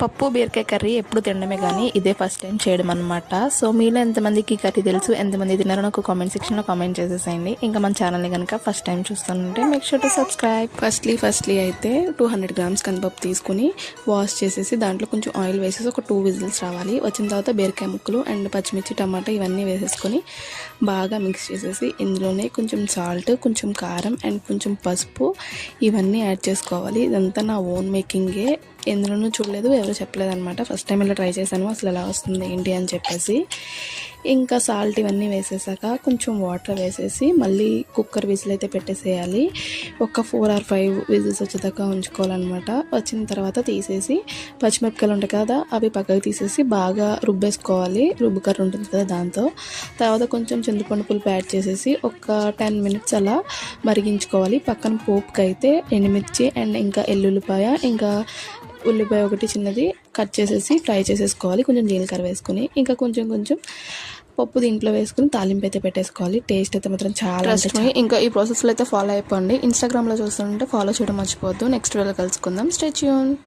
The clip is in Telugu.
పప్పు బీరకాయ కర్రీ ఎప్పుడు తినడమే కానీ ఇదే ఫస్ట్ టైం చేయడం అనమాట. సో మీలో ఎంతమందికి ఈ కర్రీ తెలుసు, ఎంతమంది తిన్నారో నాకు కామెంట్ సెక్షన్లో కామెంట్ చేసేసేయండి. ఇంకా మన ఛానల్ని కనుక ఫస్ట్ టైం చూస్తుంటే make sure to subscribe. Firstly అయితే 200 గ్రామ్స్ కందిపప్పు తీసుకుని వాష్ చేసేసి దాంట్లో కొంచెం ఆయిల్ వేసేసి ఒక 2 విజిల్స్ రావాలి. వచ్చిన తర్వాత బీరకాయ ముక్కలు అండ్ పచ్చిమిర్చి, టమాటా ఇవన్నీ వేసేసుకొని బాగా మిక్స్ చేసేసి ఇందులోనే కొంచెం సాల్ట్, కొంచెం కారం అండ్ కొంచెం పసుపు ఇవన్నీ యాడ్ చేసుకోవాలి. ఇదంతా నా ఓన్ మేకింగే, ఎందులోనూ చూడలేదు, ఎవరు చెప్పలేదు అనమాట. ఫస్ట్ టైం ఇలా ట్రై చేశాను, అసలు ఎలా వస్తుంది ఏంటి అని చెప్పేసి. ఇంకా సాల్ట్ ఇవన్నీ వేసేసాక కొంచెం వాటర్ వేసేసి మళ్ళీ కుక్కర్ విజిల్ అయితే పెట్టేసేయాలి. ఒక 4 or 5 విజిల్స్ వచ్చేదాకా ఉంచుకోవాలన్నమాట. వచ్చిన తర్వాత తీసేసి పచ్చిమిరపకాయలు ఉంటాయి కదా, అవి పక్కకు తీసేసి బాగా రుబ్బేసుకోవాలి. రుబ్బు కర్ర ఉంటుంది కదా దాంతో. తర్వాత కొంచెం చింతపండు పులుపు యాడ్ చేసేసి ఒక 10 minutes అలా మరిగించుకోవాలి. పక్కన పోపుకి అయితే ఎండుమిర్చి అండ్ ఇంకా ఎల్లుల్లిపాయ, ఇంకా ఉల్లిపాయ ఒకటి చిన్నది కట్ చేసేసి ఫ్రై చేసేసుకోవాలి. కొంచెం జీలకర్ర వేసుకుని ఇంకా కొంచెం పప్పు దీంట్లో వేసుకుని తాలింపు అయితే పెట్టేసుకోవాలి. టేస్ట్ అయితే మాత్రం చాలా ఇంకా ఈ ప్రాసెస్లో అయితే ఫాలో అయిపోండి. ఇన్స్టాగ్రామ్లో చూస్తుంటే ఫాలో చేయడం మర్చిపోవద్దు. నెక్స్ట్ వీడియోలో కలుసుకుందాం. Stay tune.